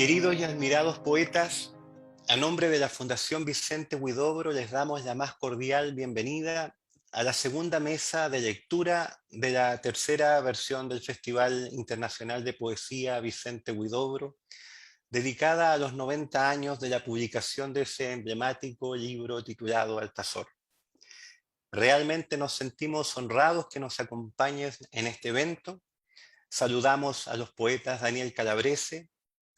Queridos y admirados poetas, a nombre de la Fundación Vicente Huidobro les damos la más cordial bienvenida a la segunda mesa de lectura de la tercera versión del Festival Internacional de Poesía Vicente Huidobro, dedicada a los 90 años de la publicación de ese emblemático libro titulado Altazor. Realmente nos sentimos honrados que nos acompañes en este evento. Saludamos a los poetas Daniel Calabrese,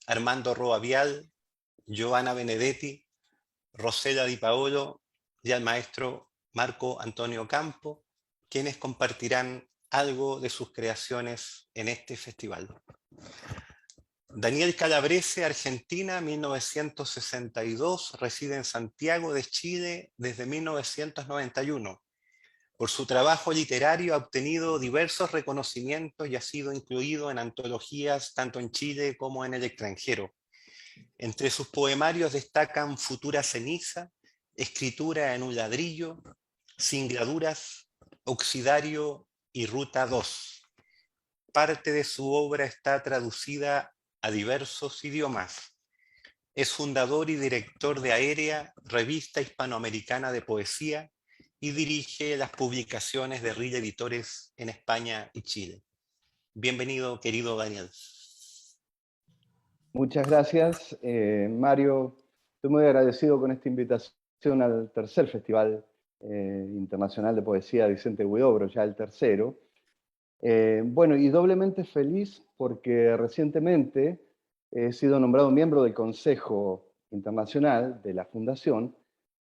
Armando Roa Vial, Giovanna Benedetti, Rosela Di Paolo y al maestro Marco Antonio Campo, quienes compartirán algo de sus creaciones en este festival. Daniel Calabrese, Argentina, 1962, reside en Santiago de Chile desde 1991. Por su trabajo literario ha obtenido diversos reconocimientos y ha sido incluido en antologías tanto en Chile como en el extranjero. Entre sus poemarios destacan Futura ceniza, Escritura en un ladrillo, Singladuras, Oxidario y Ruta 2. Parte de su obra está traducida a diversos idiomas. Es fundador y director de Aérea, revista hispanoamericana de poesía, y dirige las publicaciones de RIL Editores en España y Chile. Bienvenido, querido Daniel. Muchas gracias, Mario. Estoy muy agradecido con esta invitación al tercer Festival Internacional de Poesía Vicente Huidobro, ya el tercero. Bueno, y doblemente feliz porque recientemente he sido nombrado miembro del Consejo Internacional de la Fundación,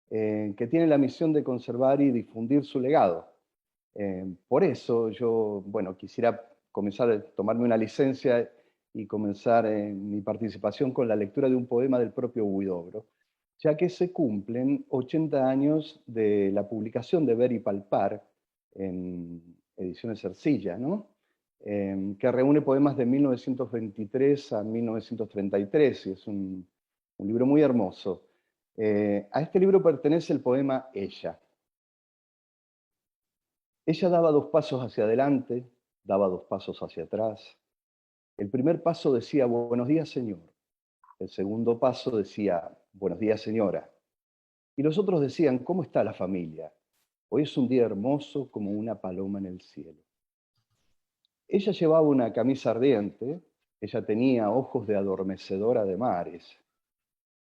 que tiene la misión de conservar y difundir su legado. Por eso yo, bueno, quisiera comenzar a tomarme una licencia y comenzar mi participación con la lectura de un poema del propio Huidobro, ya que se cumplen 80 años de la publicación de Ver y Palpar en Ediciones Ercilla, ¿no? Que reúne poemas de 1923 a 1933, y es un libro muy hermoso. A este libro pertenece el poema Ella. Ella daba 2 pasos hacia adelante, daba 2 pasos hacia atrás. El primer paso decía, buenos días, señor. El segundo paso decía, buenos días, señora. Y los otros decían, ¿cómo está la familia? Hoy es un día hermoso como una paloma en el cielo. Ella llevaba una camisa ardiente, ella tenía ojos de adormecedora de mares.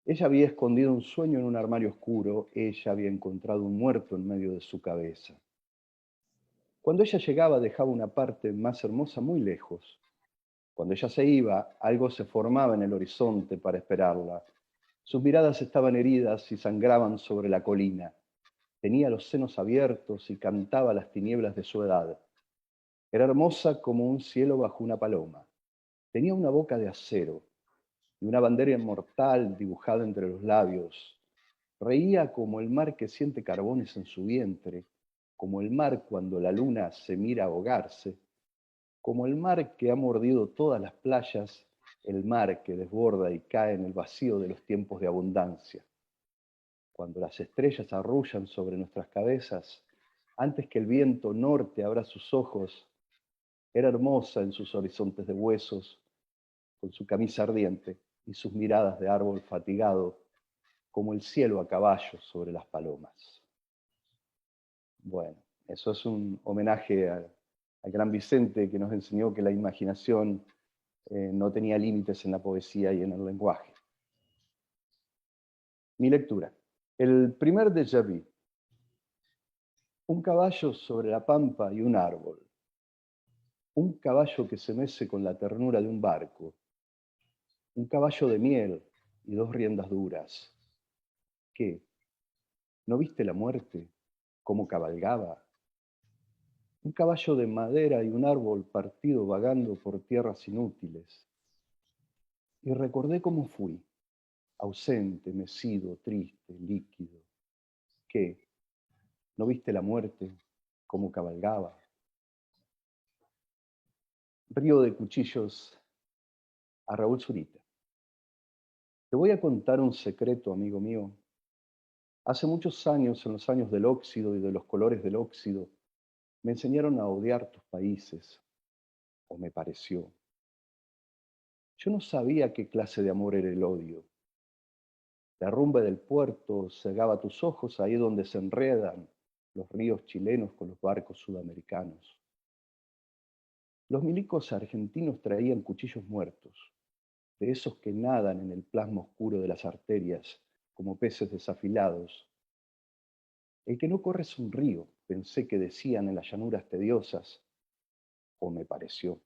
Ella había escondido un sueño en un armario oscuro, ella había encontrado un muerto en medio de su cabeza. Cuando ella llegaba dejaba una parte más hermosa muy lejos. Cuando ella se iba, algo se formaba en el horizonte para esperarla. Sus miradas estaban heridas y sangraban sobre la colina. Tenía los senos abiertos y cantaba las tinieblas de su edad. Era hermosa como un cielo bajo una paloma. Tenía una boca de acero y una bandera inmortal dibujada entre los labios. Reía como el mar que siente carbones en su vientre, como el mar cuando la luna se mira ahogarse, como el mar que ha mordido todas las playas, el mar que desborda y cae en el vacío de los tiempos de abundancia. Cuando las estrellas arrullan sobre nuestras cabezas, antes que el viento norte abra sus ojos, era hermosa en sus horizontes de huesos, con su camisa ardiente y sus miradas de árbol fatigado, como el cielo a caballo sobre las palomas. Bueno, eso es un homenaje al gran Vicente, que nos enseñó que la imaginación no tenía límites en la poesía y en el lenguaje. Mi lectura. El primer déjà vu. Un caballo sobre la pampa y un árbol. Un caballo que se mece con la ternura de un barco. Un caballo de miel y 2 riendas duras. ¿Qué? ¿No viste la muerte? ¿Cómo cabalgaba? Un caballo de madera y un árbol partido vagando por tierras inútiles. Y recordé cómo fui, ausente, mecido, triste, líquido. ¿Qué? ¿No viste la muerte? ¿Cómo cabalgaba? Río de cuchillos a Raúl Zurita. Te voy a contar un secreto, amigo mío. Hace muchos años, en los años del óxido y de los colores del óxido, me enseñaron a odiar tus países, o me pareció. Yo no sabía qué clase de amor era el odio. La rumba del puerto cegaba tus ojos ahí donde se enredan los ríos chilenos con los barcos sudamericanos. Los milicos argentinos traían cuchillos muertos, de esos que nadan en el plasma oscuro de las arterias como peces desafilados. El que no corre es un río, pensé que decían en las llanuras tediosas, o me pareció,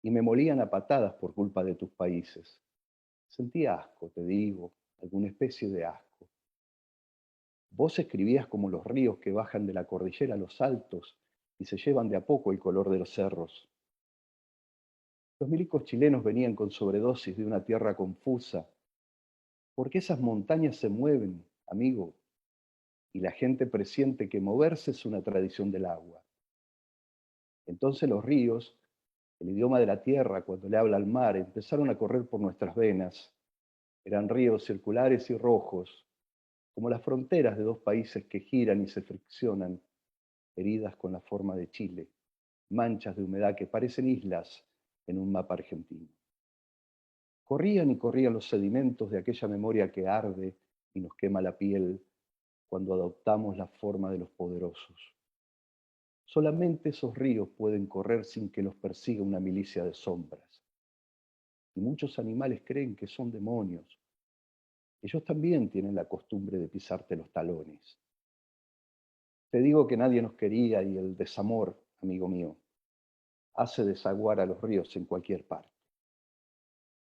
y me molían a patadas por culpa de tus países. Sentí asco, te digo, alguna especie de asco. Vos escribías como los ríos que bajan de la cordillera a los altos y se llevan de a poco el color de los cerros. Los milicos chilenos venían con sobredosis de una tierra confusa, porque esas montañas se mueven, amigo, y la gente presiente que moverse es una tradición del agua. Entonces los ríos, el idioma de la tierra cuando le habla al mar, empezaron a correr por nuestras venas. Eran ríos circulares y rojos, como las fronteras de dos países que giran y se friccionan, heridas con la forma de Chile, manchas de humedad que parecen islas en un mapa argentino. Corrían y corrían los sedimentos de aquella memoria que arde y nos quema la piel cuando adoptamos la forma de los poderosos. Solamente esos ríos pueden correr sin que los persiga una milicia de sombras. Y muchos animales creen que son demonios. Ellos también tienen la costumbre de pisarte los talones. Te digo que nadie nos quería y el desamor, amigo mío, hace desaguar a los ríos en cualquier parte.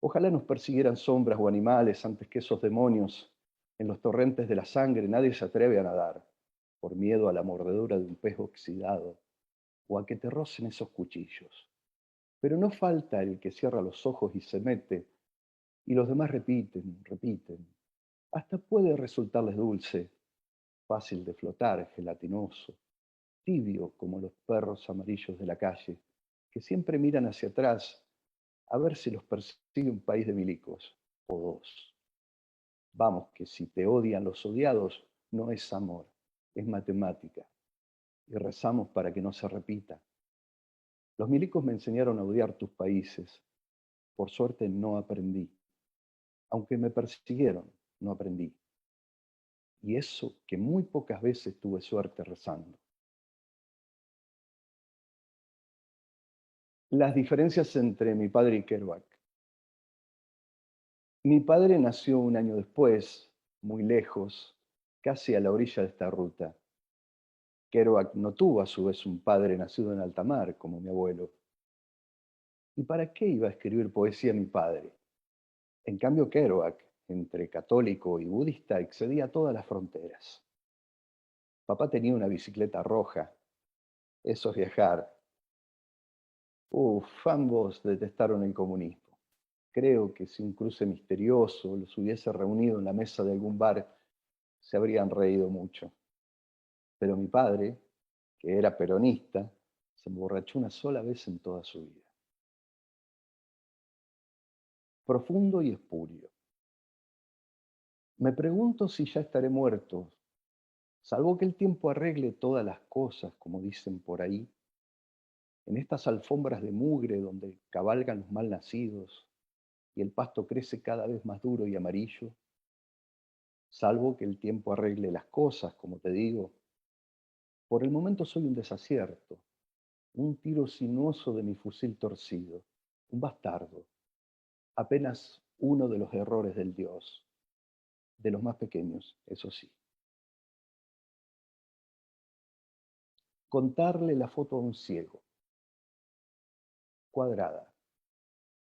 Ojalá nos persiguieran sombras o animales antes que esos demonios. En los torrentes de la sangre nadie se atreve a nadar, por miedo a la mordedura de un pez oxidado o a que te rocen esos cuchillos. Pero no falta el que cierra los ojos y se mete, y los demás repiten, repiten. Hasta puede resultarles dulce, fácil de flotar, gelatinoso, tibio como los perros amarillos de la calle, que siempre miran hacia atrás a ver si los persigue un país de milicos, o dos. Vamos, que si te odian los odiados, no es amor, es matemática, y rezamos para que no se repita. Los milicos me enseñaron a odiar tus países. Por suerte no aprendí. Aunque me persiguieron, no aprendí. Y eso que muy pocas veces tuve suerte rezando. Las diferencias entre mi padre y Kerouac. Mi padre nació un año después, muy lejos, casi a la orilla de esta ruta. Kerouac no tuvo a su vez un padre nacido en alta mar, como mi abuelo. ¿Y para qué iba a escribir poesía mi padre? En cambio, Kerouac, entre católico y budista, excedía todas las fronteras. Papá tenía una bicicleta roja. Eso es viajar. Ambos detestaron el comunismo. Creo que si un cruce misterioso los hubiese reunido en la mesa de algún bar, se habrían reído mucho. Pero mi padre, que era peronista, se emborrachó una sola vez en toda su vida. Profundo y espurio. Me pregunto si ya estaré muerto, salvo que el tiempo arregle todas las cosas, como dicen por ahí, en estas alfombras de mugre donde cabalgan los mal nacidos y el pasto crece cada vez más duro y amarillo, salvo que el tiempo arregle las cosas, como te digo. Por el momento soy un desacierto, un tiro sinuoso de mi fusil torcido, un bastardo, apenas uno de los errores del Dios, de los más pequeños, eso sí. Contarle la foto a un ciego, cuadrada.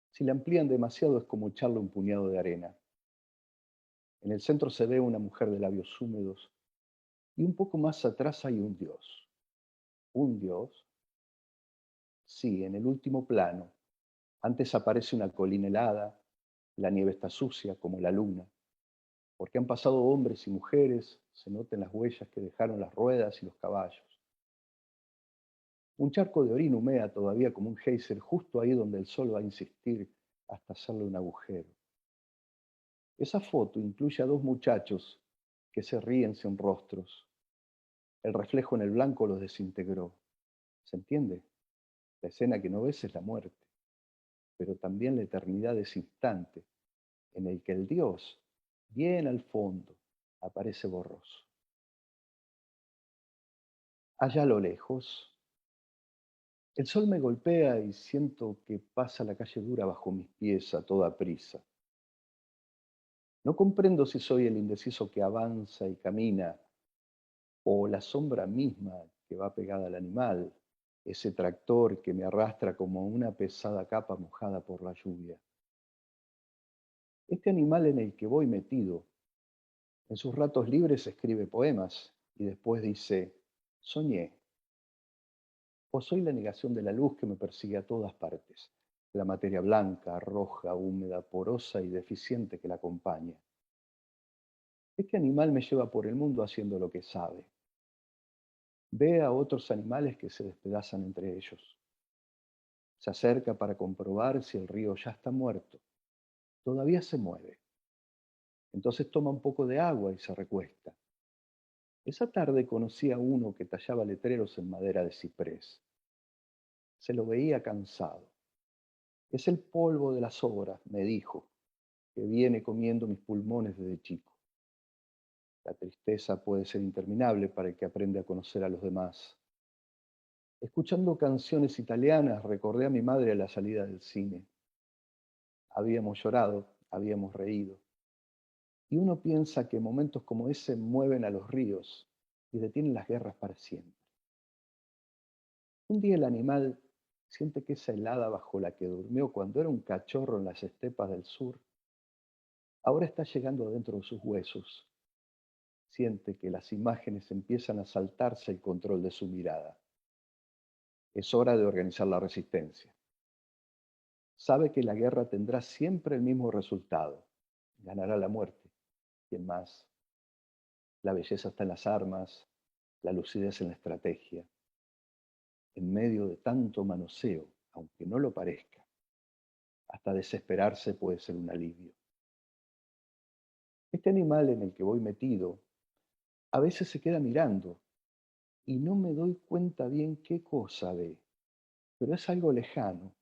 Si la amplían demasiado es como echarle un puñado de arena. En el centro se ve una mujer de labios húmedos y un poco más atrás hay un dios. ¿Un dios? Sí, en el último plano. Antes aparece una colina helada, la nieve está sucia como la luna, porque han pasado hombres y mujeres, se notan las huellas que dejaron las ruedas y los caballos. Un charco de orina humea todavía como un geyser justo ahí donde el sol va a insistir hasta hacerle un agujero. Esa foto incluye a dos muchachos que se ríen sin rostros. El reflejo en el blanco los desintegró. ¿Se entiende? La escena que no ves es la muerte. pero también la eternidad de ese instante en el que el Dios, bien al fondo, aparece borroso. Allá a lo lejos, el sol me golpea y siento que pasa la calle dura bajo mis pies a toda prisa. No comprendo si soy el indeciso que avanza y camina o la sombra misma que va pegada al animal, ese tractor que me arrastra como una pesada capa mojada por la lluvia. Este animal en el que voy metido, en sus ratos libres escribe poemas y después dice, soñé, o soy la negación de la luz que me persigue a todas partes, la materia blanca, roja, húmeda, porosa y deficiente que la acompaña. Este animal me lleva por el mundo haciendo lo que sabe. Ve a otros animales que se despedazan entre ellos. Se acerca para comprobar si el río ya está muerto. Todavía se mueve. Entonces toma un poco de agua y se recuesta. Esa tarde conocí a uno que tallaba letreros en madera de ciprés. Se lo veía cansado. Es el polvo de las obras, me dijo, que viene comiendo mis pulmones desde chico. La tristeza puede ser interminable para el que aprende a conocer a los demás. Escuchando canciones italianas, recordé a mi madre a la salida del cine. Habíamos llorado, habíamos reído. Y uno piensa que momentos como ese mueven a los ríos y detienen las guerras para siempre. Un día el animal siente que esa helada bajo la que durmió cuando era un cachorro en las estepas del sur, ahora está llegando dentro de sus huesos. Siente que las imágenes empiezan a saltarse el control de su mirada. Es hora de organizar la resistencia. Sabe que la guerra tendrá siempre el mismo resultado. Ganará la muerte. ¿Quién más? La belleza está en las armas, la lucidez en la estrategia. En medio de tanto manoseo, aunque no lo parezca, hasta desesperarse puede ser un alivio. Este animal en el que voy metido a veces se queda mirando y no me doy cuenta bien qué cosa ve, pero es algo lejano,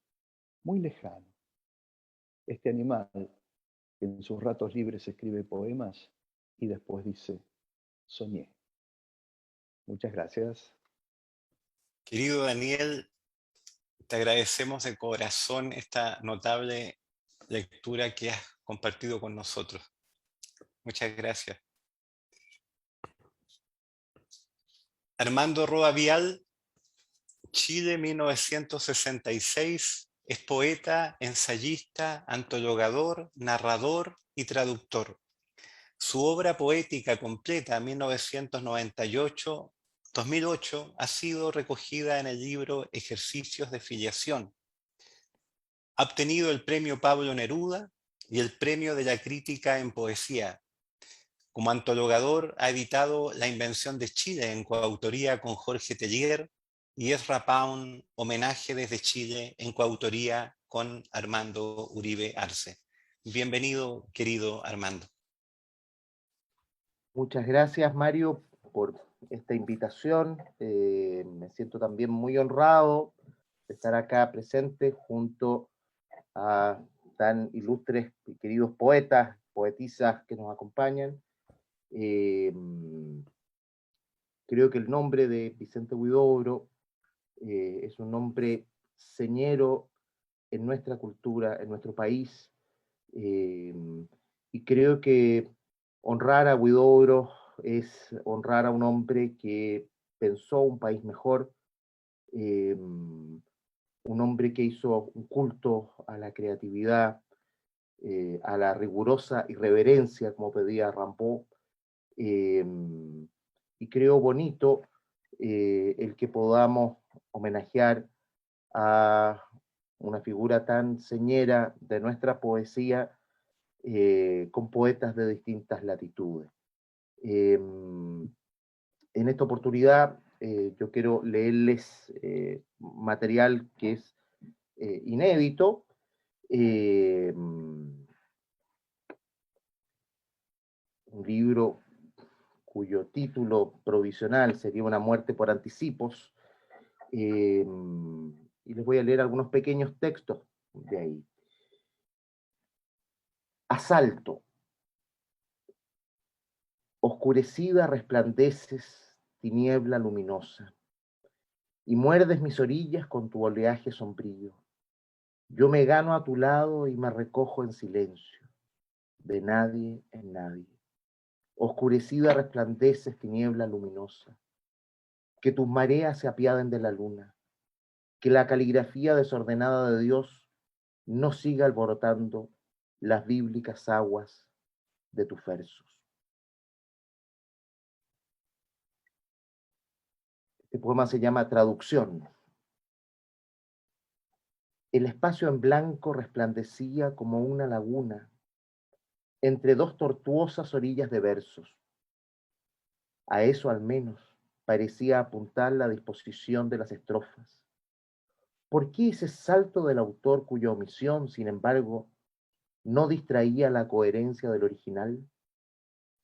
muy lejano. Este animal que en sus ratos libres escribe poemas y después dice, soñé. Muchas gracias. Querido Daniel, te agradecemos de corazón esta notable lectura que has compartido con nosotros. Muchas gracias. Armando Roa Vial, Chile 1966, es poeta, ensayista, antologador, narrador y traductor. Su obra poética completa, 1998-2008, ha sido recogida en el libro Ejercicios de Filiación. Ha obtenido el premio Pablo Neruda y el premio de la crítica en poesía. Como antologador ha editado La Invención de Chile en coautoría con Jorge Tellier y Ezra Pound, Homenaje desde Chile en coautoría con Armando Uribe Arce. Bienvenido, querido Armando. Muchas gracias, Mario, por esta invitación. Me siento también muy honrado de estar acá presente junto a tan ilustres y queridos poetas, poetisas que nos acompañan. Creo que el nombre de Vicente Huidobro es un nombre señero en nuestra cultura, en nuestro país, y creo que honrar a Huidobro es honrar a un hombre que pensó un país mejor, un hombre que hizo un culto a la creatividad, a la rigurosa irreverencia, como pedía Rambaud, eh, y creo bonito el que podamos homenajear a una figura tan señera de nuestra poesía con poetas de distintas latitudes. En esta oportunidad yo quiero leerles material que es inédito. Un libro cuyo título provisional sería Una muerte por anticipos, y les voy a leer algunos pequeños textos de ahí. Asalto, oscurecida resplandeces, tiniebla luminosa, y muerdes mis orillas con tu oleaje sombrío. Yo me gano a tu lado y me recojo en silencio, de nadie en nadie. Oscurecida resplandeces, tiniebla luminosa. Que tus mareas se apiaden de la luna, que la caligrafía desordenada de Dios no siga alborotando las bíblicas aguas de tus versos. Este poema se llama Traducción. El espacio en blanco resplandecía como una laguna entre dos tortuosas orillas de versos. A eso al menos parecía apuntar la disposición de las estrofas. ¿Por qué ese salto del autor cuya omisión, sin embargo, no distraía la coherencia del original?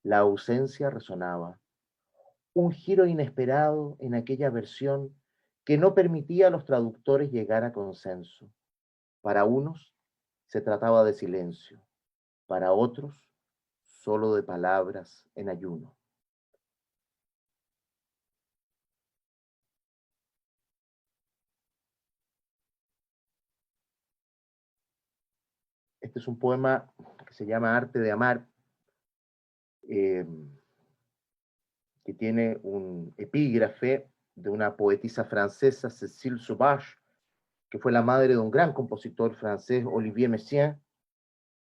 La ausencia resonaba. Un giro inesperado en aquella versión que no permitía a los traductores llegar a consenso. Para unos se trataba de silencio, para otros solo de palabras en ayuno. Este es un poema que se llama Arte de Amar, que tiene un epígrafe de una poetisa francesa, Cécile Sauvage, que fue la madre de un gran compositor francés, Olivier Messiaen,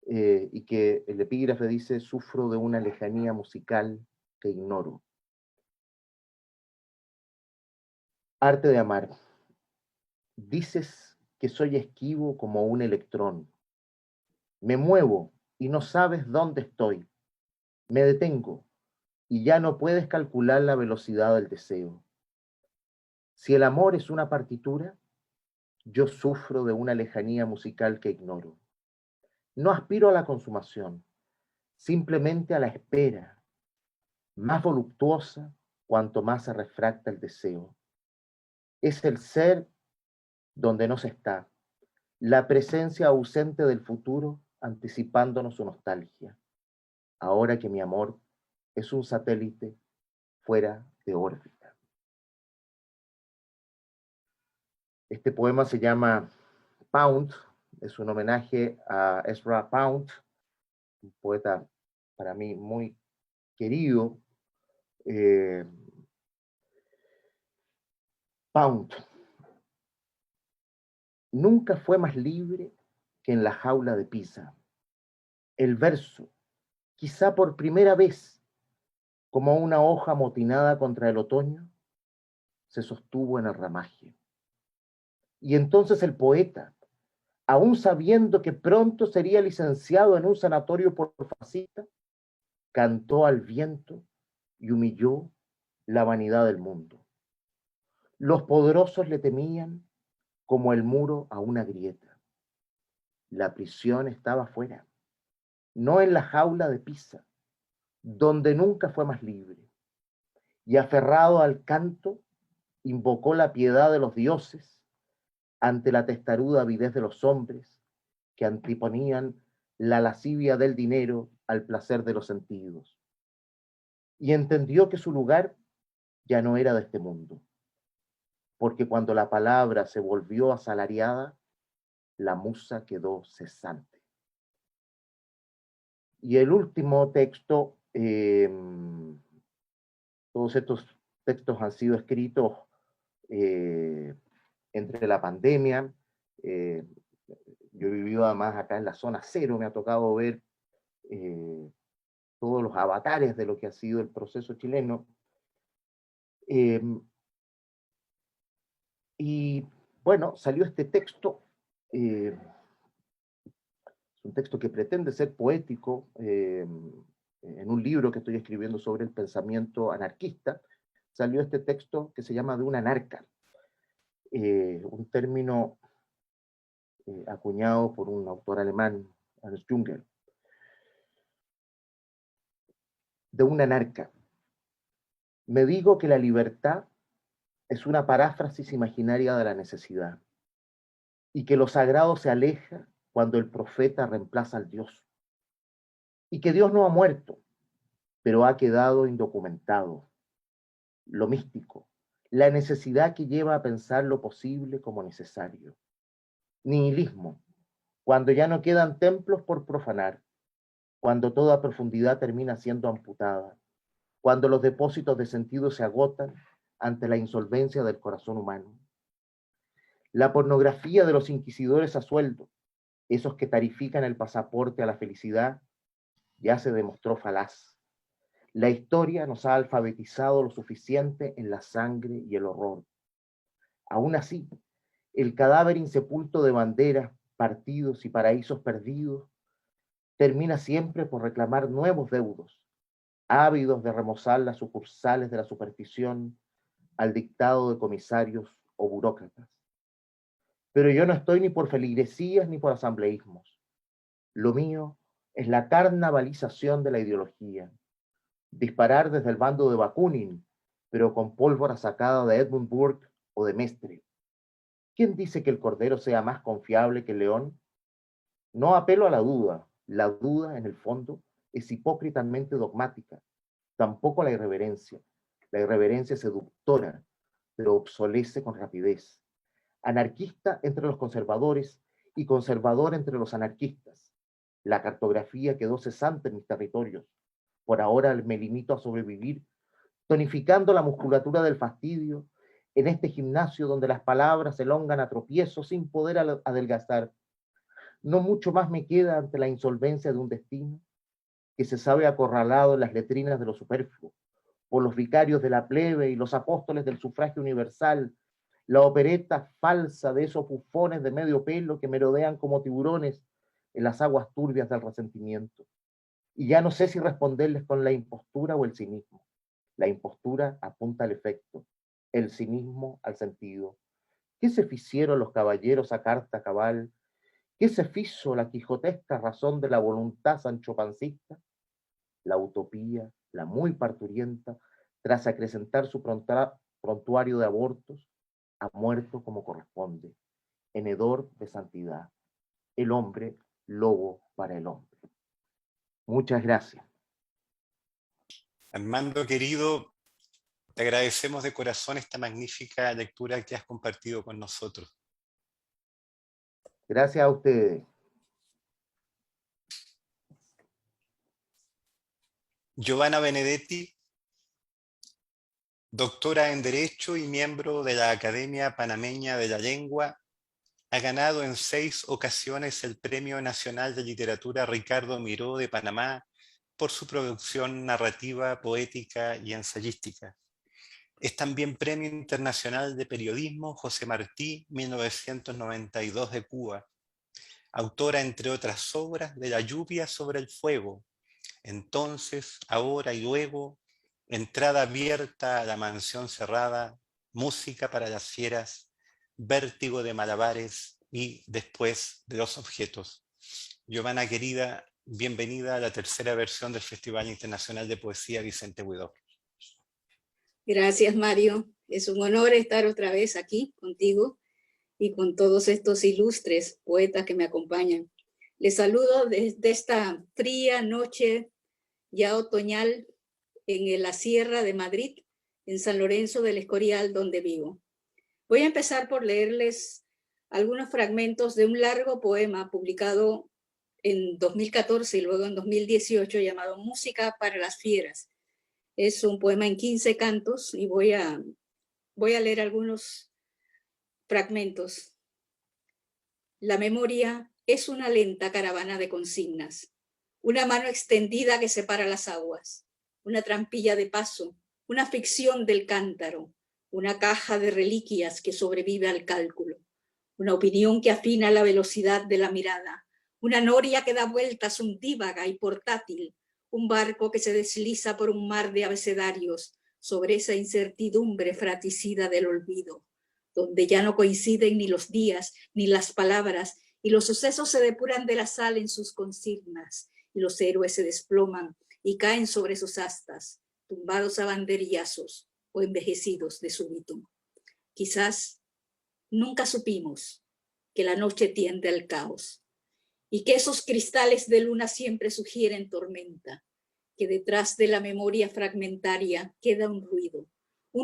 y que el epígrafe dice: sufro de una lejanía musical que ignoro. Arte de amar. Dices que soy esquivo como un electrón. Me muevo y no sabes dónde estoy. Me detengo y ya no puedes calcular la velocidad del deseo. Si el amor es una partitura, yo sufro de una lejanía musical que ignoro. No aspiro a la consumación, simplemente a la espera, más voluptuosa cuanto más se refracta el deseo. Es el ser donde no se está, la presencia ausente del futuro anticipándonos su nostalgia, ahora que mi amor es un satélite fuera de órbita. Este poema se llama Pound, es un homenaje a Ezra Pound, un poeta para mí muy querido. Pound nunca fue más libre que en la jaula de Pisa. El verso, quizá por primera vez, como una hoja amotinada contra el otoño, se sostuvo en el ramaje. Y entonces el poeta, aún sabiendo que pronto sería licenciado en un sanatorio por fascista, cantó al viento y humilló la vanidad del mundo. Los poderosos le temían como el muro a una grieta. La prisión estaba fuera, no en la jaula de Pisa, donde nunca fue más libre. Y aferrado al canto, invocó la piedad de los dioses ante la testaruda avidez de los hombres que anteponían la lascivia del dinero al placer de los sentidos. Y entendió que su lugar ya no era de este mundo, porque cuando la palabra se volvió asalariada, la musa quedó cesante. Y el último texto, todos estos textos han sido escritos entre la pandemia. Yo he vivido además acá en la zona cero, me ha tocado ver todos los avatares de lo que ha sido el proceso chileno. Y bueno, salió este texto, es un texto que pretende ser poético, en un libro que estoy escribiendo sobre el pensamiento anarquista, salió este texto que se llama De una anarca, un término acuñado por un autor alemán, Ernst Jünger. De una anarca. Me digo que la libertad es una paráfrasis imaginaria de la necesidad y que lo sagrado se aleja cuando el profeta reemplaza al Dios. y que Dios no ha muerto, pero ha quedado indocumentado. Lo místico, la necesidad que lleva a pensar lo posible como necesario. Nihilismo, cuando ya no quedan templos por profanar, cuando toda profundidad termina siendo amputada, cuando los depósitos de sentido se agotan ante la insolvencia del corazón humano. La pornografía de los inquisidores a sueldo, esos que tarifican el pasaporte a la felicidad, ya se demostró falaz. La historia nos ha alfabetizado lo suficiente en la sangre y el horror. Aún así, el cadáver insepulto de banderas, partidos y paraísos perdidos termina siempre por reclamar nuevos deudos, ávidos de remozar las sucursales de la superstición al dictado de comisarios o burócratas. Pero yo no estoy ni por feligresías ni por asambleísmos. Lo mío es la carnavalización de la ideología. Disparar desde el bando de Bakunin, pero con pólvora sacada de Edmund Burke o de Mestre. ¿Quién dice que el cordero sea más confiable que el león? No apelo a la duda. La duda, en el fondo, es hipócritamente dogmática. Tampoco la irreverencia. La irreverencia es seductora, pero obsolece con rapidez. Anarquista entre los conservadores y conservador entre los anarquistas. La cartografía quedó cesante en mis territorios. Por ahora me limito a sobrevivir, tonificando la musculatura del fastidio en este gimnasio donde las palabras se elongan a tropiezos sin poder adelgazar. No mucho más me queda ante la insolvencia de un destino que se sabe acorralado en las letrinas de lo superfluo, por los vicarios de la plebe y los apóstoles del sufragio universal, la opereta falsa de esos bufones de medio pelo que merodean como tiburones en las aguas turbias del resentimiento. Y ya no sé si responderles con la impostura o el cinismo. La impostura apunta al efecto, el cinismo al sentido. ¿Qué se ficieron los caballeros a carta cabal? ¿Qué se fizo la quijotesca razón de la voluntad sanchopancista? La utopía, la muy parturienta, tras acrecentar su prontuario de abortos, ha muerto como corresponde, en hedor de santidad. El hombre, lobo para el hombre. Muchas gracias. Armando, querido, te agradecemos de corazón esta magnífica lectura que has compartido con nosotros. Gracias a ustedes. Giovanna Benedetti, doctora en Derecho y miembro de la Academia Panameña de la Lengua, ha ganado en 6 ocasiones el Premio Nacional de Literatura Ricardo Miró de Panamá por su producción narrativa, poética y ensayística. Es también Premio Internacional de Periodismo José Martí 1992 de Cuba. Autora, entre otras obras, de La lluvia sobre el fuego, Entonces, ahora y luego, Entrada abierta a la mansión cerrada, Música para las fieras, Vértigo de malabares y Después de los objetos. Giovanna, querida, bienvenida a la tercera versión del Festival Internacional de Poesía Vicente Huidobro. Gracias, Mario. Es un honor estar otra vez aquí contigo y con todos estos ilustres poetas que me acompañan. Les saludo desde esta fría noche ya otoñal en la Sierra de Madrid, en San Lorenzo del Escorial, donde vivo. Voy a empezar por leerles algunos fragmentos de un largo poema publicado en 2014 y luego en 2018 llamado Música para las fieras. Es un poema en 15 cantos y voy a leer algunos fragmentos. La memoria es una lenta caravana de consignas, una mano extendida que separa las aguas, una trampilla de paso, una ficción del cántaro, una caja de reliquias que sobrevive al cálculo, una opinión que afina la velocidad de la mirada, una noria que da vueltas undívaga y portátil, un barco que se desliza por un mar de abecedarios sobre esa incertidumbre fratricida del olvido, donde ya no coinciden ni los días ni las palabras, y los sucesos se depuran de la sal en sus consignas, y los héroes se desploman y caen sobre sus astas, tumbados a banderillazos o envejecidos de súbito. Quizás nunca supimos que la noche tiende al caos, y que esos cristales de luna siempre sugieren tormenta, que detrás de la memoria fragmentaria queda un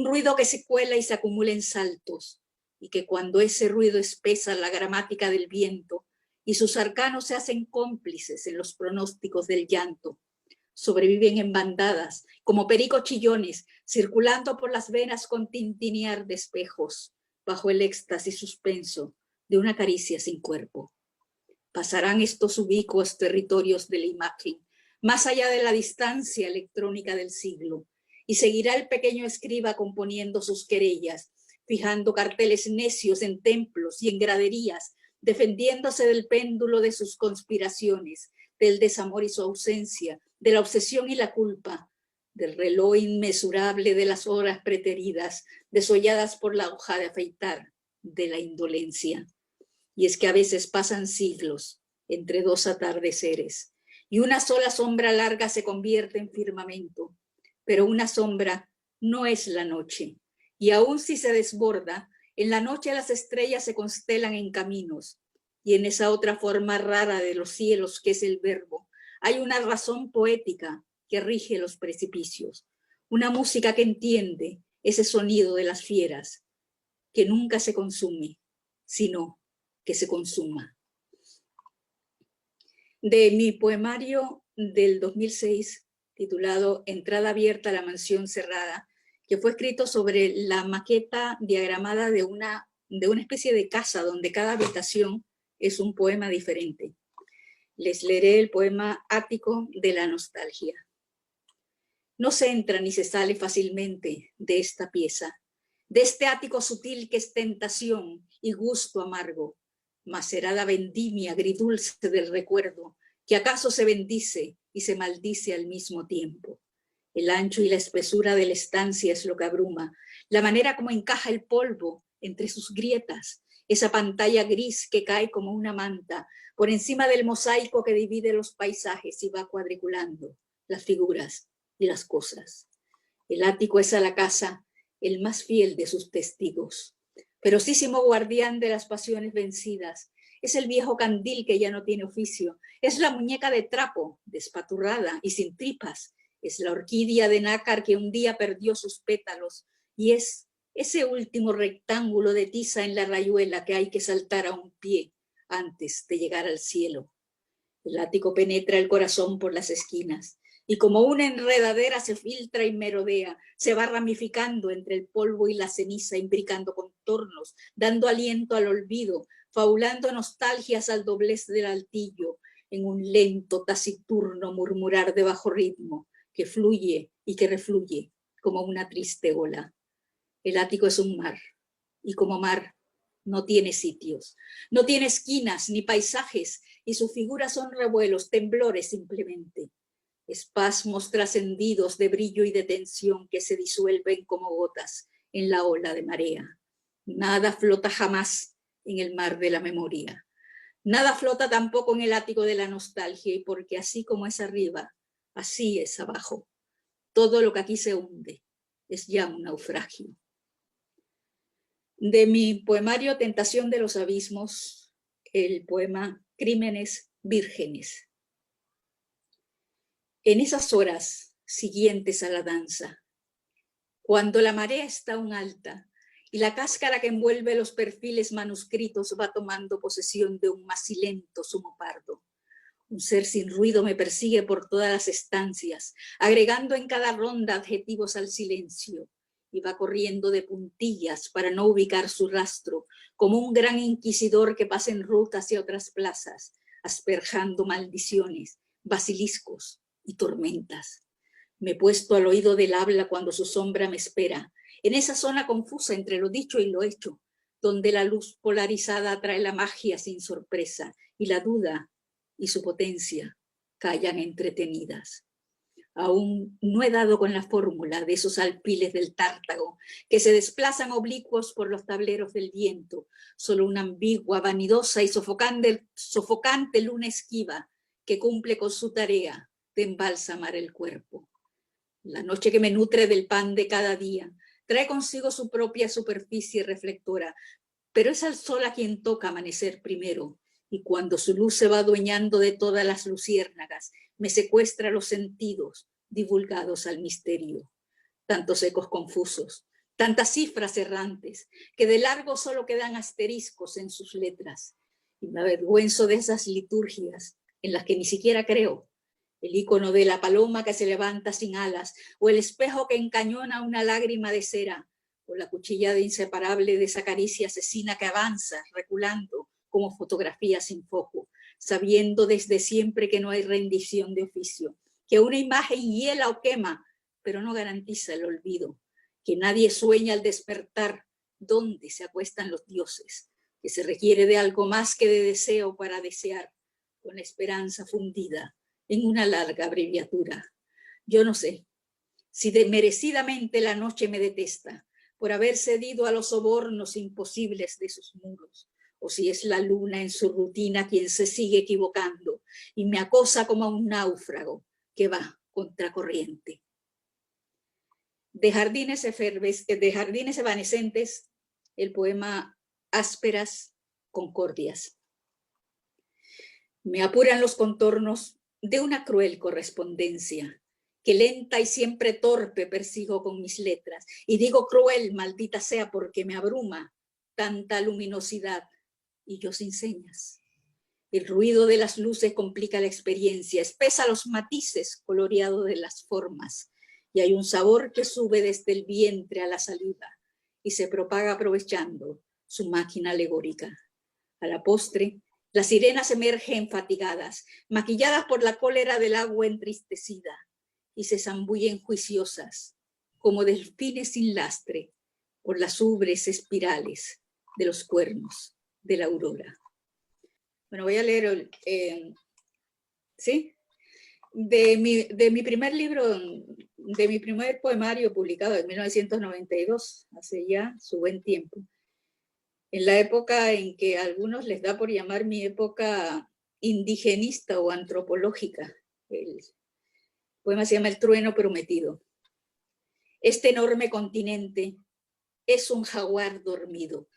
ruido que se cuela y se acumula en saltos, y que cuando ese ruido espesa la gramática del viento y sus arcanos se hacen cómplices en los pronósticos del llanto, sobreviven en bandadas, como pericos chillones, circulando por las venas con tintinear de espejos, bajo el éxtasis suspenso de una caricia sin cuerpo. Pasarán estos ubicuos territorios de la imagen, más allá de la distancia electrónica del siglo, y seguirá el pequeño escriba componiendo sus querellas, fijando carteles necios en templos y en graderías, defendiéndose del péndulo de sus conspiraciones, del desamor y su ausencia, de la obsesión y la culpa, del reloj inmesurable de las horas preteridas, desolladas por la hoja de afeitar, de la indolencia. Y es que a veces pasan siglos entre dos atardeceres, y una sola sombra larga se convierte en firmamento, pero una sombra no es la noche, y aun si se desborda, en la noche las estrellas se constelan en caminos, y en esa otra forma rara de los cielos que es el verbo, hay una razón poética que rige los precipicios, una música que entiende ese sonido de las fieras, que nunca se consume, sino que se consuma. De mi poemario del 2006, titulado Entrada abierta a la mansión cerrada, que fue escrito sobre la maqueta diagramada de una especie de casa donde cada habitación es un poema diferente. Les leeré el poema Ático de la nostalgia. No se entra ni se sale fácilmente de esta pieza, de este ático sutil que es tentación y gusto amargo, macerada vendimia agridulce del recuerdo, que acaso se bendice y se maldice al mismo tiempo. El ancho y la espesura de la estancia es lo que abruma, la manera como encaja el polvo entre sus grietas, esa pantalla gris que cae como una manta por encima del mosaico que divide los paisajes y va cuadriculando las figuras y las cosas. El ático es a la casa el más fiel de sus testigos, ferocísimo guardián de las pasiones vencidas. Es el viejo candil que ya no tiene oficio, es la muñeca de trapo, despaturrada y sin tripas, es la orquídea de nácar que un día perdió sus pétalos, y es ese último rectángulo de tiza en la rayuela que hay que saltar a un pie antes de llegar al cielo. El ático penetra el corazón por las esquinas, y como una enredadera se filtra y merodea, se va ramificando entre el polvo y la ceniza, imbricando contornos, dando aliento al olvido, faulando nostalgias al doblez del altillo, en un lento, taciturno murmurar de bajo ritmo, que fluye y que refluye como una triste ola. El ático es un mar, y como mar no tiene sitios, no tiene esquinas ni paisajes, y sus figuras son revuelos, temblores simplemente, espasmos trascendidos de brillo y de tensión que se disuelven como gotas en la ola de marea. Nada flota jamás en el mar de la memoria. Nada flota tampoco en el ático de la nostalgia, y porque así como es arriba, así es abajo. Todo lo que aquí se hunde es ya un naufragio. De mi poemario Tentación de los abismos, el poema Crímenes vírgenes. En esas horas siguientes a la danza, cuando la marea está aún alta y la cáscara que envuelve los perfiles manuscritos va tomando posesión de un macilento sumo pardo, un ser sin ruido me persigue por todas las estancias, agregando en cada ronda adjetivos al silencio, y va corriendo de puntillas para no ubicar su rastro, como un gran inquisidor que pasa en ruta hacia otras plazas, asperjando maldiciones, basiliscos y tormentas. Me he puesto al oído del habla cuando su sombra me espera, en esa zona confusa entre lo dicho y lo hecho, donde la luz polarizada trae la magia sin sorpresa, y la duda y su potencia callan entretenidas. Aún no he dado con la fórmula de esos alpiles del Tártago que se desplazan oblicuos por los tableros del viento, solo una ambigua, vanidosa y sofocante luna esquiva que cumple con su tarea de embalsamar el cuerpo. La noche que me nutre del pan de cada día trae consigo su propia superficie reflectora, pero es al sol a quien toca amanecer primero, y cuando su luz se va adueñando de todas las luciérnagas, me secuestra los sentidos divulgados al misterio. Tantos ecos confusos, tantas cifras errantes, que de largo solo quedan asteriscos en sus letras. Y me avergüenzo de esas liturgias en las que ni siquiera creo. El icono de la paloma que se levanta sin alas, o el espejo que encañona una lágrima de cera, o la cuchilla de inseparable de esa caricia asesina que avanza, reculando, como fotografía sin foco, sabiendo desde siempre que no hay rendición de oficio, que una imagen hiela o quema, pero no garantiza el olvido, que nadie sueña al despertar dónde se acuestan los dioses, que se requiere de algo más que de deseo para desear, con la esperanza fundida en una larga abreviatura. Yo no sé si merecidamente la noche me detesta por haber cedido a los sobornos imposibles de sus muros, o si es la luna en su rutina quien se sigue equivocando y me acosa como a un náufrago que va contracorriente. De jardines evanescentes, el poema Ásperas Concordias. Me apuran los contornos de una cruel correspondencia, que lenta y siempre torpe persigo con mis letras, y digo cruel, maldita sea, porque me abruma tanta luminosidad y yo sin señas. El ruido de las luces complica la experiencia, espesa los matices coloreado de las formas, y hay un sabor que sube desde el vientre a la saliva y se propaga aprovechando su máquina alegórica. A la postre, las sirenas emergen fatigadas, maquilladas por la cólera del agua entristecida, y se zambullen juiciosas, como delfines sin lastre, por las ubres espirales de los cuernos de la aurora. Bueno, voy a leer, ¿sí? De mi primer libro, de mi primer poemario publicado en 1992, hace ya su buen tiempo. En la época en que a algunos les da por llamar mi época indigenista o antropológica. El poema se llama El trueno prometido. Este enorme continente es un jaguar dormido,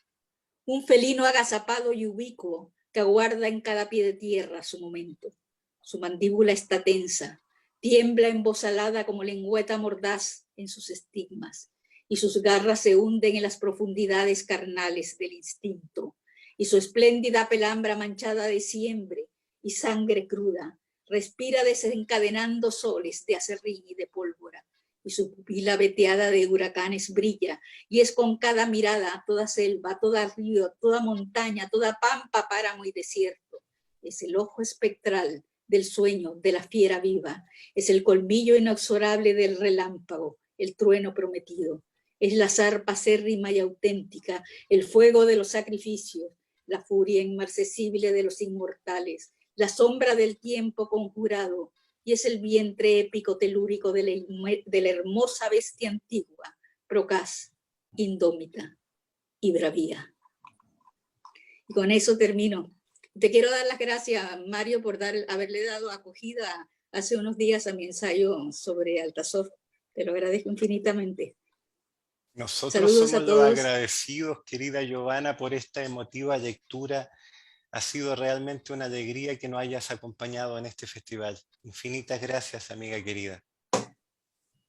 un felino agazapado y ubicuo que aguarda en cada pie de tierra su momento. Su mandíbula está tensa, tiembla embosalada como lengüeta mordaz en sus estigmas, y sus garras se hunden en las profundidades carnales del instinto, y su espléndida pelambra manchada de siembre y sangre cruda respira desencadenando soles de acerrín y de pólvora, y su pupila veteada de huracanes brilla, y es con cada mirada toda selva, toda río, toda montaña, toda pampa, páramo y desierto. Es el ojo espectral del sueño de la fiera viva, es el colmillo inexorable del relámpago, el trueno prometido. Es la zarpa acérrima y auténtica, el fuego de los sacrificios, la furia inmarcesible de los inmortales, la sombra del tiempo conjurado, y es el vientre épico telúrico de la hermosa bestia antigua, procaz, indómita y bravía. Y con eso termino. Te quiero dar las gracias, Mario, por haberle dado acogida hace unos días a mi ensayo sobre Altazor. Te lo agradezco infinitamente. Nosotros Saludos somos a los todos. agradecidos, querida Giovanna, por esta emotiva lectura. Ha sido realmente una alegría que nos hayas acompañado en este festival. Infinitas gracias, amiga querida.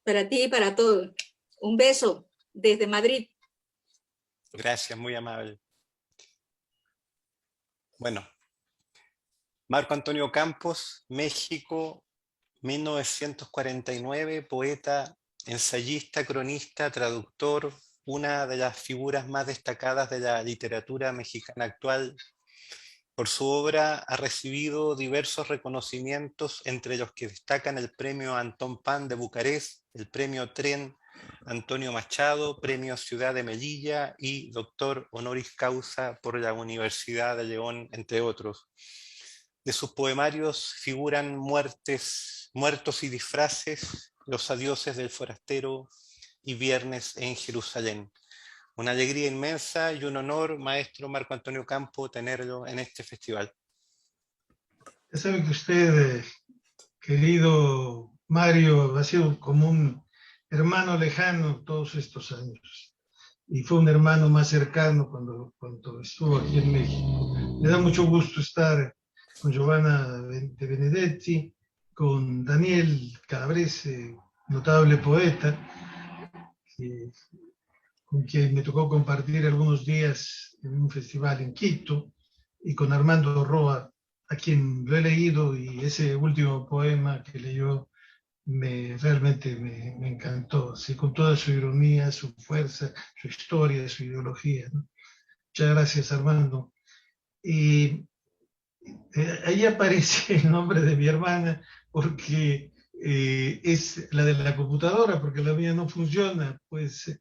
Para ti y para todos. Un beso desde Madrid. Gracias, muy amable. Bueno, Marco Antonio Campos, México, 1949, poeta, ensayista, cronista, traductor, una de las figuras más destacadas de la literatura mexicana actual. Por su obra ha recibido diversos reconocimientos, entre los que destacan el Premio Antón Pan de Bucarest, el Premio Tren Antonio Machado, Premio Ciudad de Melilla y Doctor Honoris Causa por la Universidad de León, entre otros. De sus poemarios figuran Muertos y disfraces, Los adioses del forastero y Viernes en Jerusalén. Una alegría inmensa y un honor, maestro Marco Antonio Campo, tenerlo en este festival. Ya sabe que usted, querido Mario, ha sido como un hermano lejano todos estos años. y fue un hermano más cercano cuando estuvo aquí en México. Me da mucho gusto estar con Giovanna de Benedetti, con Daniel Calabrese, notable poeta, con quien me tocó compartir algunos días en un festival en Quito, y con Armando Roa, a quien lo he leído, y ese último poema que leyó realmente me encantó, ¿sí? Con toda su ironía, su fuerza, su historia, su ideología, ¿no? Muchas gracias, Armando. Y ahí aparece el nombre de mi hermana, porque es la de la computadora, porque la mía no funciona, pues.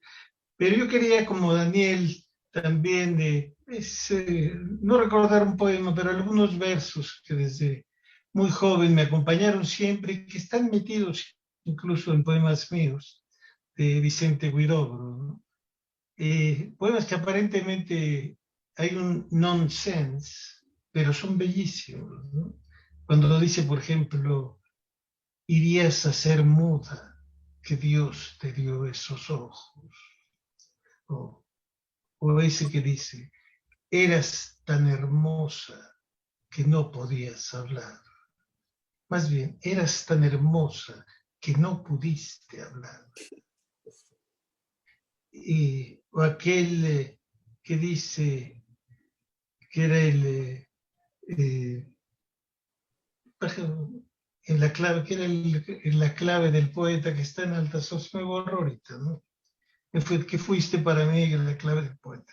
Pero yo quería, como Daniel, también no recordar un poema, pero algunos versos que desde muy joven me acompañaron siempre, que están metidos incluso en poemas míos, de Vicente Huidobro, ¿no? Poemas que aparentemente hay un nonsense, pero son bellísimos, ¿no? Cuando dice, por ejemplo, irías a ser muda, que Dios te dio esos ojos. O ese que dice, eras tan hermosa que no podías hablar. Más bien, eras tan hermosa que no pudiste hablar. O aquel que dice que era en la clave, que era en la clave del poeta que está en Altasos, me borró ahorita, ¿no? Que fuiste para mí en la clave del poeta.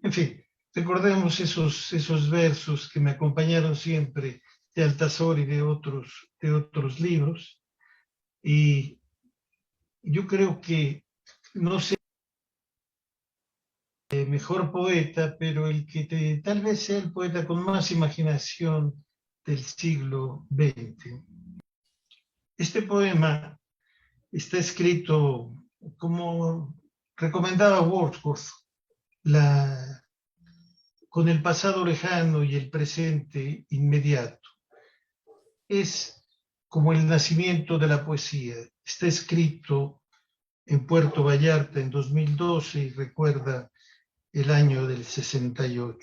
En fin, recordemos esos versos que me acompañaron siempre de Altazor y de otros libros. Y yo creo que, no sé, el mejor poeta, pero tal vez sea el poeta con más imaginación del siglo XX. Este poema está escrito como recomendaba Wordsworth, con el pasado lejano y el presente inmediato. Es como el nacimiento de la poesía. Está escrito en Puerto Vallarta en 2012 y recuerda el año del 68.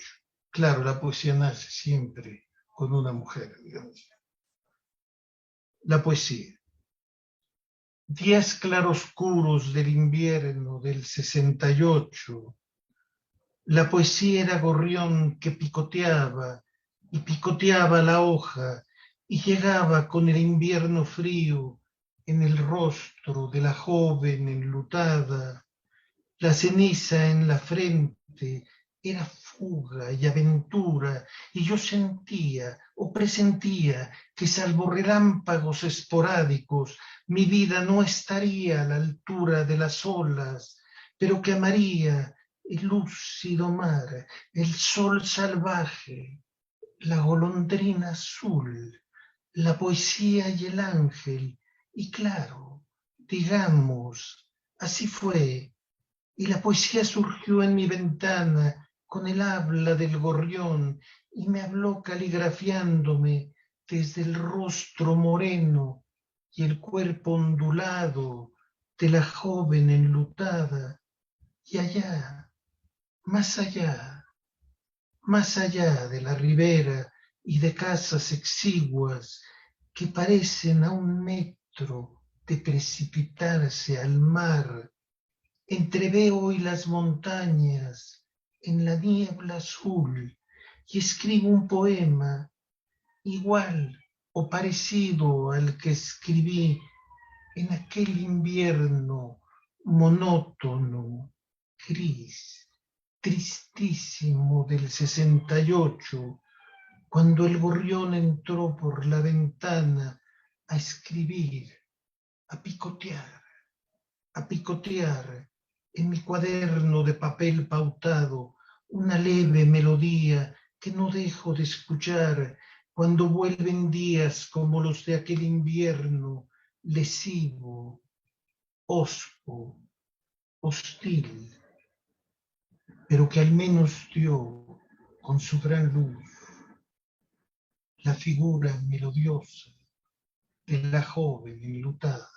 Claro, la poesía nace siempre con una mujer, digamos. La poesía. Días claroscuros del invierno del 68. La poesía era gorrión que picoteaba y picoteaba la hoja y llegaba con el invierno frío en el rostro de la joven enlutada. La ceniza en la frente era fuga y aventura, y yo sentía o presentía que, salvo relámpagos esporádicos, mi vida no estaría a la altura de las olas, pero que amaría el lúcido mar, el sol salvaje, la golondrina azul, la poesía y el ángel. Y claro, digamos, así fue. Y la poesía surgió en mi ventana con el habla del gorrión y me habló caligrafiándome desde el rostro moreno y el cuerpo ondulado de la joven enlutada. Y allá, más allá, más allá de la ribera y de casas exiguas que parecen a un metro de precipitarse al mar, entreveo hoy las montañas en la niebla azul y escribo un poema igual o parecido al que escribí en aquel invierno monótono, gris, tristísimo del 68, cuando el gorrión entró por la ventana a escribir, a picotear en mi cuaderno de papel pautado una leve melodía que no dejo de escuchar cuando vuelven días como los de aquel invierno lesivo, hospo, hostil, pero que al menos dio con su gran luz la figura melodiosa de la joven enlutada.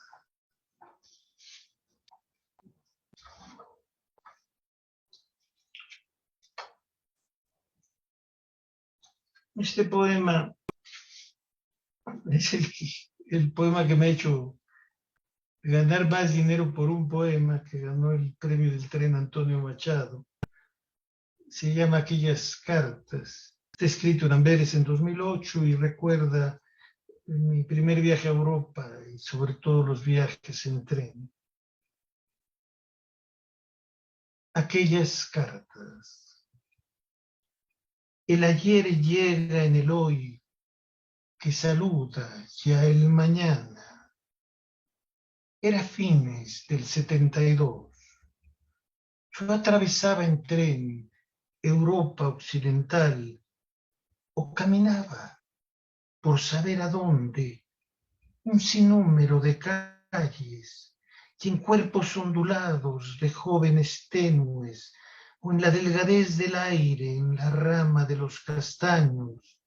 Este poema es el poema que me ha hecho ganar más dinero por un poema que ganó el premio del tren Antonio Machado. Se llama Aquellas cartas. Está escrito en Amberes en 2008 y recuerda mi primer viaje a Europa y sobre todo los viajes en tren. Aquellas cartas. El ayer llega en el hoy, que saluda ya el mañana. Era fines del 72. Yo atravesaba en tren Europa occidental o caminaba por saber a dónde un sinnúmero de calles y en cuerpos ondulados de jóvenes tenues o en la delgadez del aire en la rama de los castaños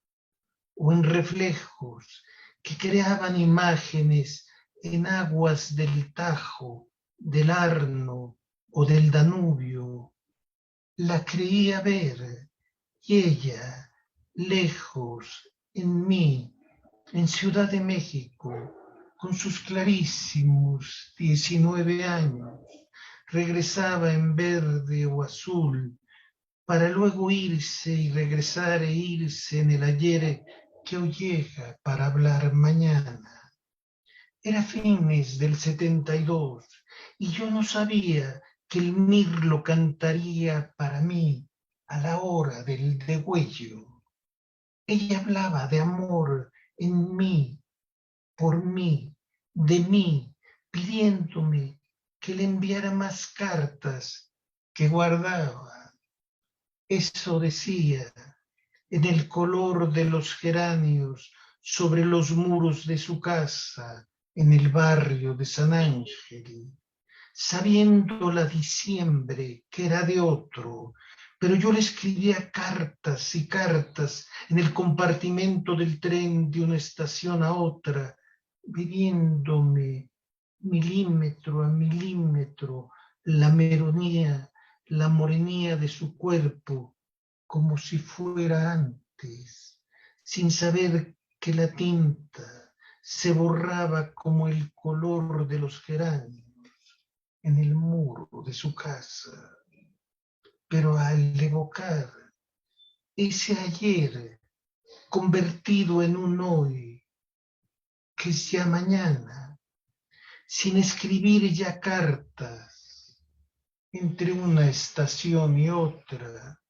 o en reflejos que creaban imágenes en aguas del Tajo, del Arno o del Danubio. La creía ver y ella, lejos, en mí, en Ciudad de México, con sus clarísimos 19 años, regresaba en verde o azul, para luego irse y regresar e irse en el ayer que hoy llega para hablar mañana. Era fines del 72 y yo no sabía que el mirlo cantaría para mí a la hora del degüello. Ella hablaba de amor en mí, por mí, de mí, pidiéndome que le enviara más cartas que guardaba. Eso decía en el color de los geranios sobre los muros de su casa en el barrio de San Ángel, sabiendo la diciembre que era de otro, pero yo le escribía cartas y cartas en el compartimento del tren de una estación a otra, viviéndome milímetro a milímetro la meronía, la morenía de su cuerpo, como si fuera antes, sin saber que la tinta se borraba como el color de los geranios en el muro de su casa. Pero al evocar ese ayer convertido en un hoy, que es ya mañana, sin escribir ya cartas entre una estación y otra,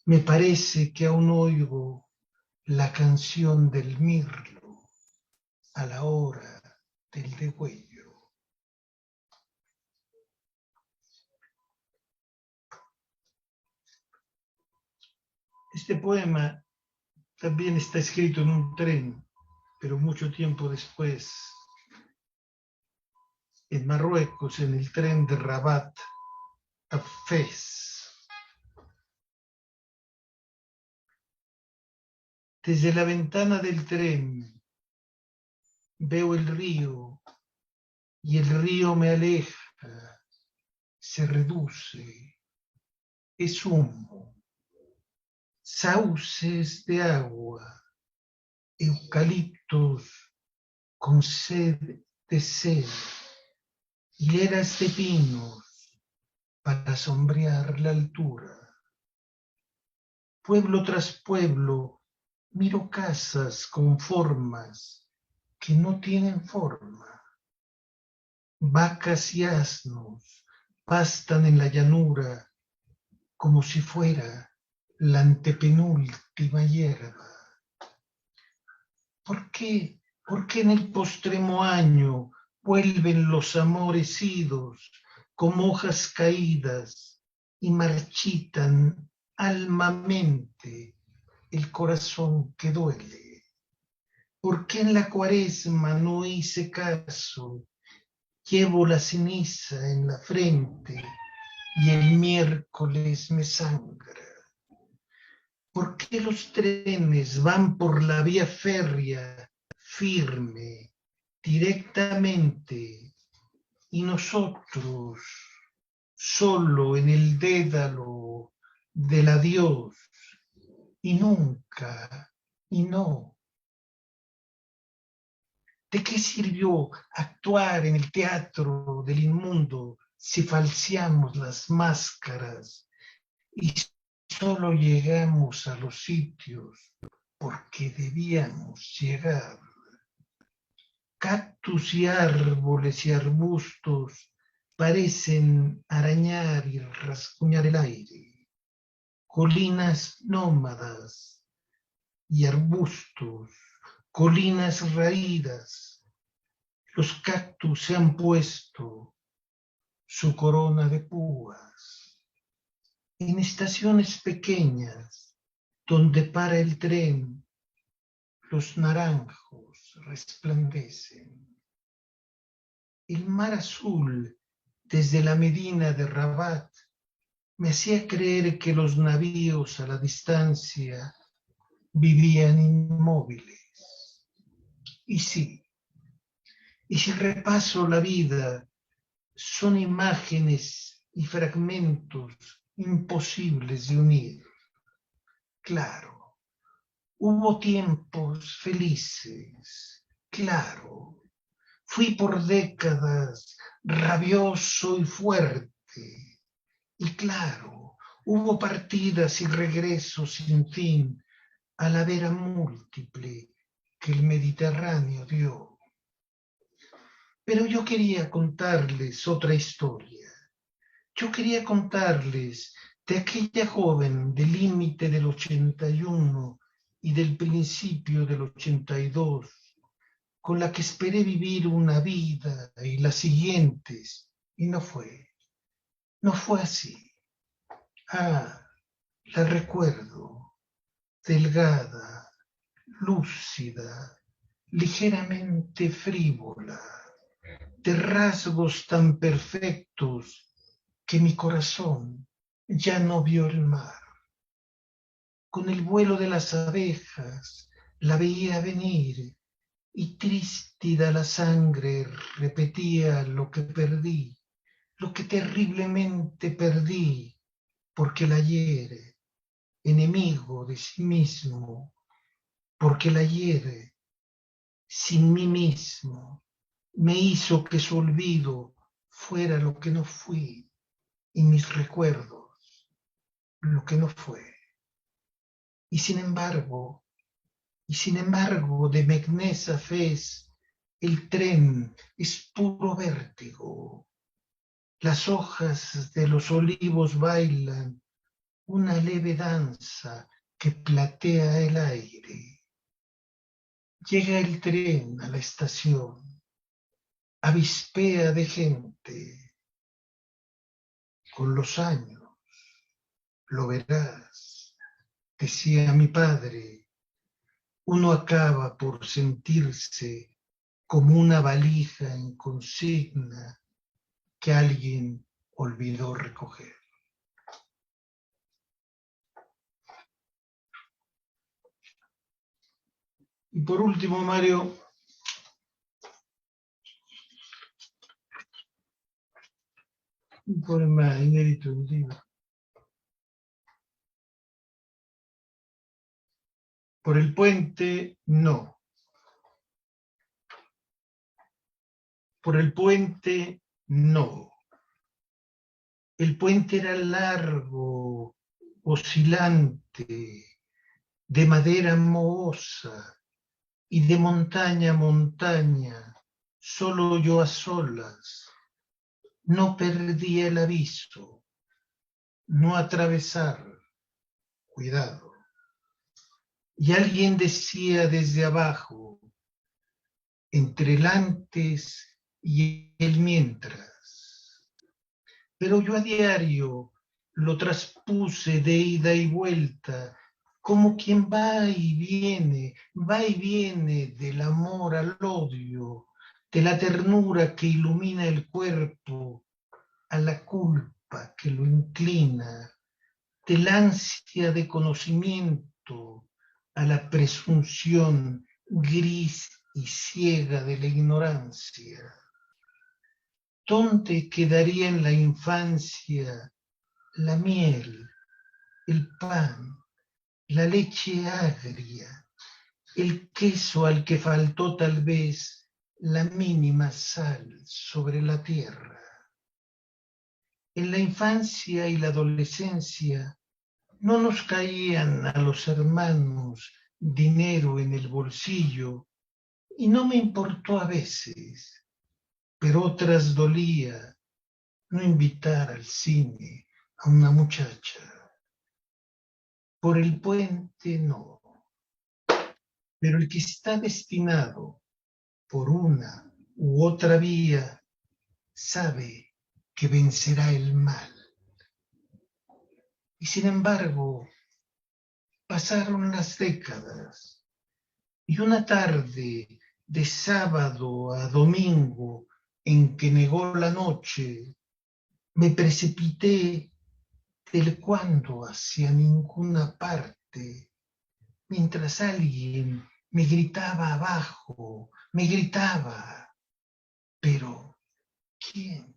me parece que aún oigo la canción del mirlo a la hora del degüello. Este poema también está escrito en un tren, pero mucho tiempo después, en Marruecos, en el tren de Rabat a Fez. Desde la ventana del tren veo el río y el río me aleja, se reduce, es humo, sauces de agua, eucaliptos con sed de sed, hileras de pinos para sombrear la altura. Pueblo tras pueblo miro casas con formas que no tienen forma. Vacas y asnos pastan en la llanura como si fuera la antepenúltima hierba. ¿Por qué en el postremo año vuelven los amores idos como hojas caídas y marchitan almamente el corazón que duele? ¿Por qué en la cuaresma no hice caso? Llevo la ceniza en la frente y el miércoles me sangra. ¿Por qué los trenes van por la vía férrea firme, directamente, y nosotros solo en el dédalo del adiós y nunca, y no. ¿De qué sirvió actuar en el teatro del inmundo si falseamos las máscaras y solo llegamos a los sitios porque debíamos llegar? Cactus y árboles y arbustos parecen arañar y rasguñar el aire. Colinas nómadas y arbustos, colinas raídas. Los cactus se han puesto su corona de púas. En estaciones pequeñas, donde para el tren, los naranjos resplandecen. El mar azul desde la Medina de Rabat me hacía creer que los navíos a la distancia vivían inmóviles. Y sí, y si repaso la vida, son imágenes y fragmentos imposibles de unir. Claro, hubo tiempos felices, claro. Fui por décadas rabioso y fuerte. Y claro, hubo partidas y regresos sin fin a la vera múltiple que el Mediterráneo dio. Pero yo quería contarles otra historia. Yo quería contarles de aquella joven del límite del 81 y del principio del 82, con la que esperé vivir una vida y las siguientes, y no fue así. Ah, la recuerdo, delgada, lúcida, ligeramente frívola, de rasgos tan perfectos que mi corazón ya no vio el mar. Con el vuelo de las abejas la veía venir, y trístida la sangre repetía lo que perdí, lo que terriblemente perdí, porque el ayer, enemigo de sí mismo, porque el ayer, sin mí mismo, me hizo que su olvido fuera lo que no fui, y mis recuerdos lo que no fue. Y sin embargo, de Meknès a Fez, el tren es puro vértigo. Las hojas de los olivos bailan una leve danza que platea el aire. Llega el tren a la estación, avispea de gente. Con los años, lo verás, decía mi padre, uno acaba por sentirse como una valija en consigna que alguien olvidó recoger. Y por último, Mario, un poema inédito del libro. Por el puente, no. Por el puente, no. El puente era largo, oscilante, de madera mohosa, y de montaña a montaña, solo yo a solas, no perdía el aviso, no atravesar, cuidado. Y alguien decía desde abajo, entre el antes y el mientras. Pero yo a diario lo traspuse de ida y vuelta, como quien va y viene del amor al odio, de la ternura que ilumina el cuerpo a la culpa que lo inclina, del ansia de conocimiento a la presunción gris y ciega de la ignorancia. ¿Dónde quedaría en la infancia la miel, el pan, la leche agria, el queso al que faltó tal vez la mínima sal sobre la tierra. En la infancia y la adolescencia no nos caían a los hermanos dinero en el bolsillo y no me importó a veces, pero otras dolía no invitar al cine a una muchacha. Por el puente no, pero el que está destinado por una u otra vía sabe que vencerá el mal. Y sin embargo, pasaron las décadas y una tarde de sábado a domingo en que negó la noche, me precipité del cuando hacia ninguna parte, mientras alguien me gritaba abajo, me gritaba, pero ¿quién?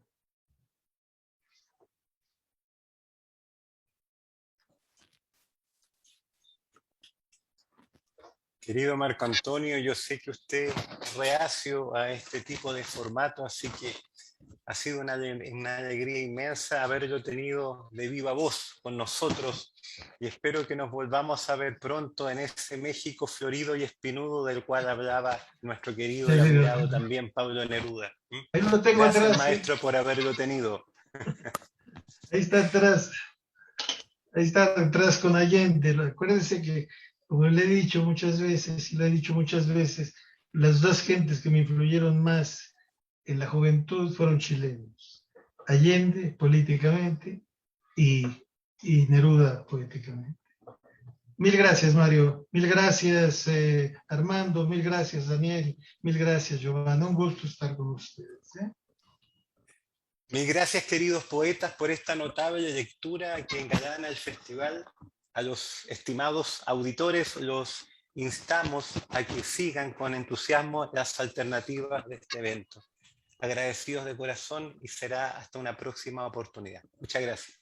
Querido Marco Antonio, yo sé que usted es reacio a este tipo de formato, así que ha sido una alegría inmensa haberlo tenido de viva voz con nosotros y espero que nos volvamos a ver pronto en ese México florido y espinudo del cual hablaba nuestro querido y admirado también Pablo Neruda. Ahí lo tengo Gracias, atrás. maestro, por haberlo tenido. Ahí está atrás. Ahí está atrás con Allende. Acuérdense que, como le he dicho muchas veces, y lo he dicho muchas veces, las dos gentes que me influyeron más en la juventud fueron chilenos. Allende, políticamente, y Neruda, poéticamente. Mil gracias, Mario. Mil gracias, Armando. Mil gracias, Daniel. Mil gracias, Giovanna. Un gusto estar con ustedes. Mil gracias, queridos poetas, por esta notable lectura que engalana el festival. A los estimados auditores los instamos a que sigan con entusiasmo las alternativas de este evento. Agradecidos de corazón y será hasta una próxima oportunidad. Muchas gracias.